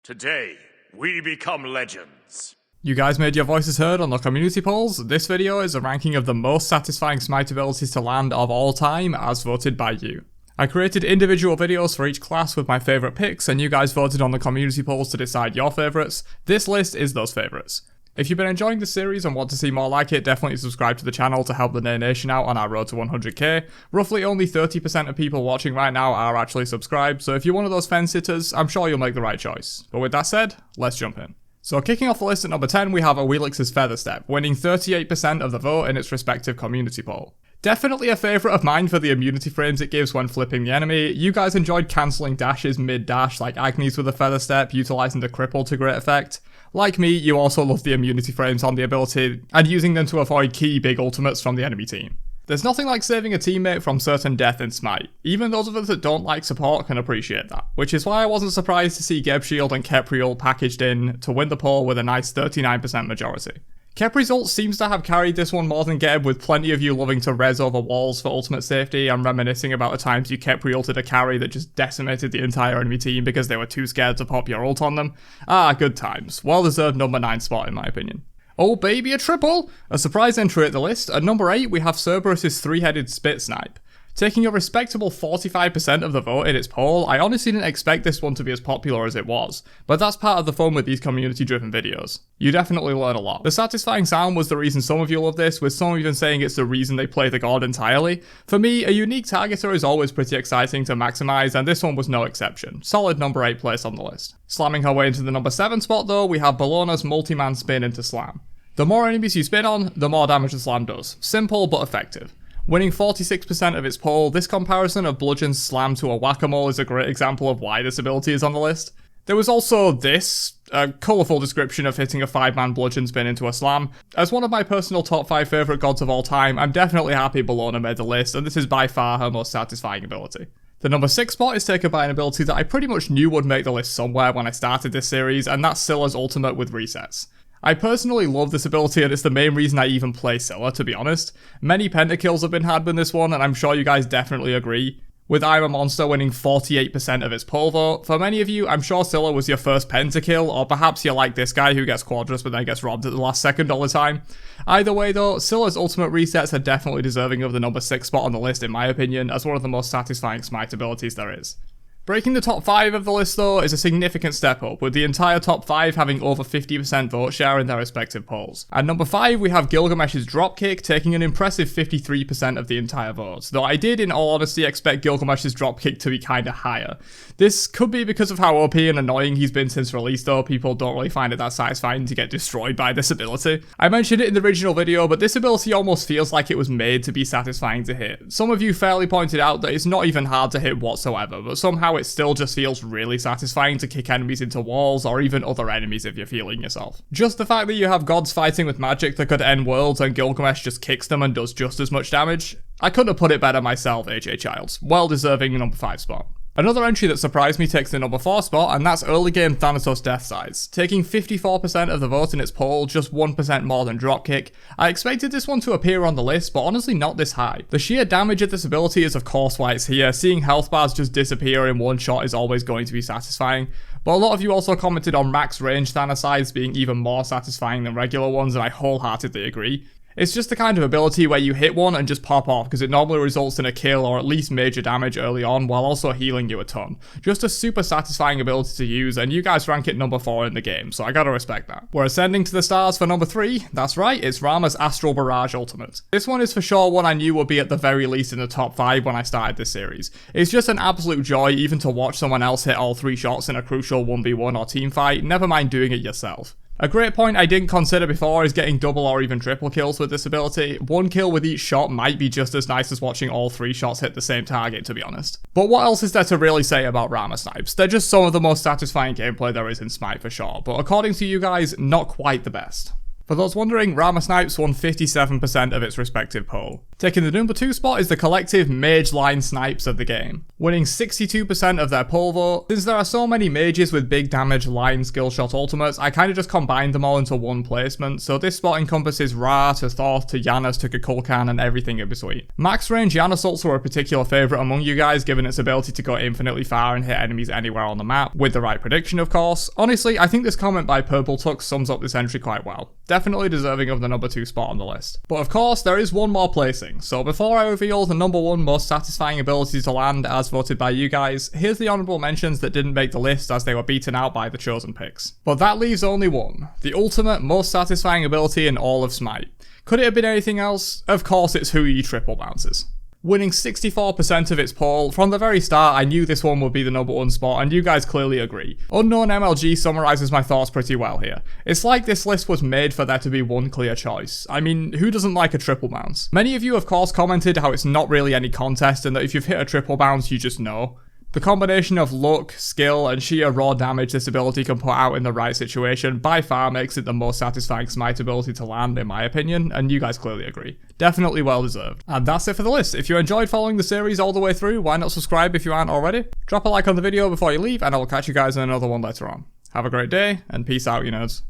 Today, we become legends. You guys made your voices heard on the community polls. This video is a ranking of the most satisfying Smite abilities to land of all time as voted by you. I created individual videos for each class with my favourite picks, and you guys voted on the community polls to decide your favourites. This list is those favourites. If you've been enjoying the series and want to see more like it, definitely subscribe to the channel to help the Nation out on our road to 100k. Roughly only 30% of people watching right now are actually subscribed, so if you're one of those fence sitters, I'm sure you'll make the right choice. But with that said, let's jump in. So kicking off the list at number 10, we have a Wilcoxs Featherstep, winning 38% of the vote in its respective community poll. Definitely a favourite of mine for the immunity frames it gives when flipping the enemy. You guys enjoyed cancelling dashes mid-dash like Agnes with a Featherstep, utilising the cripple to great effect. Like me, you also love the immunity frames on the ability, and using them to avoid key big ultimates from the enemy team. There's nothing like saving a teammate from certain death in Smite. Even those of us that don't like support can appreciate that, which is why I wasn't surprised to see Geb Shield and Kepriel packaged in to win the poll with a nice 39% majority. Kepri's ult seems to have carried this one more than Geb, with plenty of you loving to res over walls for ultimate safety and reminiscing about the times you Kepri ulted a carry that just decimated the entire enemy team because they were too scared to pop your ult on them. Ah, good times. Well deserved number 9 spot in my opinion. Oh baby, a triple! A surprise entry at the list. At number 8 we have Cerberus' 3-headed spit snipe. Taking a respectable 45% of the vote in its poll, I honestly didn't expect this one to be as popular as it was, but that's part of the fun with these community-driven videos. You definitely learn a lot. The satisfying sound was the reason some of you love this, with some even saying it's the reason they play the god entirely. For me, a unique targeter is always pretty exciting to maximize, and this one was no exception. Solid number 8 place on the list. Slamming her way into the number 7 spot though, we have bologna's multi-man spin into slam. The more enemies you spin on, the more damage the slam does. Simple but effective. Winning 46% of its poll, this comparison of bludgeon's slam to a whack-a-mole is a great example of why this ability is on the list. There was also this, a colourful description of hitting a 5-man bludgeon spin into a slam. As one of my personal top 5 favourite gods of all time, I'm definitely happy Bologna made the list, and this is by far her most satisfying ability. The number 6 spot is taken by an ability that I pretty much knew would make the list somewhere when I started this series, and that's Scylla's ultimate with resets. I personally love this ability, and it's the main reason I even play Scylla, to be honest. Many pentakills have been had with this one, and I'm sure you guys definitely agree. With I'm a Monster winning 48% of its poll vote, for many of you, I'm sure Scylla was your first pentakill, or perhaps you're like this guy who gets Quadrus but then gets robbed at the last second all the time. Either way though, Scylla's ultimate resets are definitely deserving of the number 6 spot on the list in my opinion, as one of the most satisfying Smite abilities there is. Breaking the top 5 of the list though is a significant step up, with the entire top 5 having over 50% vote share in their respective polls. At number 5 we have Gilgamesh's dropkick taking an impressive 53% of the entire vote, though I did in all honesty expect Gilgamesh's dropkick to be kinda higher. This could be because of how OP and annoying he's been since release though, people don't really find it that satisfying to get destroyed by this ability. I mentioned it in the original video, but this ability almost feels like it was made to be satisfying to hit. Some of you fairly pointed out that it's not even hard to hit whatsoever, but somehow it still just feels really satisfying to kick enemies into walls or even other enemies if you're feeling yourself. Just the fact that you have gods fighting with magic that could end worlds and Gilgamesh just kicks them and does just as much damage. I couldn't have put it better myself, AJ Childs. Well deserving number 5 spot. Another entry that surprised me takes the number 4 spot, and that's early game Thanatos deathsize. Taking 54% of the vote in its poll, just 1% more than dropkick. I expected this one to appear on the list, but honestly not this high. The sheer damage of this ability is of course why it's here. Seeing health bars just disappear in one shot is always going to be satisfying. But a lot of you also commented on max range Thanasize being even more satisfying than regular ones, and I wholeheartedly agree. It's just the kind of ability where you hit one and just pop off, because it normally results in a kill or at least major damage early on while also healing you a ton. Just a super satisfying ability to use, and you guys rank it number 4 in the game, so I gotta respect that. We're ascending to the stars for number 3, that's right, it's Ramm's Astral Barrage ultimate. This one is for sure one I knew would be at the very least in the top 5 when I started this series. It's just an absolute joy even to watch someone else hit all 3 shots in a crucial 1v1 or team fight, never mind doing it yourself. A great point I didn't consider before is getting double or even triple kills with this ability. 1 kill with each shot might be just as nice as watching all 3 shots hit the same target, to be honest. But what else is there to really say about Ramm snipes? They're just some of the most satisfying gameplay there is in Smite for sure, but according to you guys, not quite the best. For those wondering, Ramm snipes won 57% of its respective poll. Taking the number 2 spot is the collective mage line snipes of the game, winning 62% of their poll vote. Since there are so many mages with big damage line skill shot ultimates, I kind of just combined them all into one placement, so this spot encompasses Ra to Thoth to Janus to Kukulkan and everything in between. Max range Janus ults were a particular favourite among you guys, given its ability to go infinitely far and hit enemies anywhere on the map, with the right prediction of course. Honestly, I think this comment by Purple Tux sums up this entry quite well. Definitely deserving of the number 2 spot on the list. But of course, there is one more placing, so before I reveal the number 1 most satisfying ability to land as voted by you guys, here's the honourable mentions that didn't make the list as they were beaten out by the chosen picks. But that leaves only one, the ultimate most satisfying ability in all of Smite. Could it have been anything else? Of course it's Hui triple bounces. Winning 64% of its poll, from the very start I knew this one would be the number 1 spot and you guys clearly agree. Unknown MLG summarises my thoughts pretty well here. It's like this list was made for there to be one clear choice. I mean, who doesn't like a triple bounce? Many of you of course commented how it's not really any contest and that if you've hit a triple bounce you just know. The combination of luck, skill, and sheer raw damage this ability can put out in the right situation by far makes it the most satisfying Smite ability to land in my opinion, and you guys clearly agree. Definitely well deserved. And that's it for the list. If you enjoyed following the series all the way through, why not subscribe if you aren't already? Drop a like on the video before you leave, and I will catch you guys in another one later on. Have a great day, and peace out, you nerds.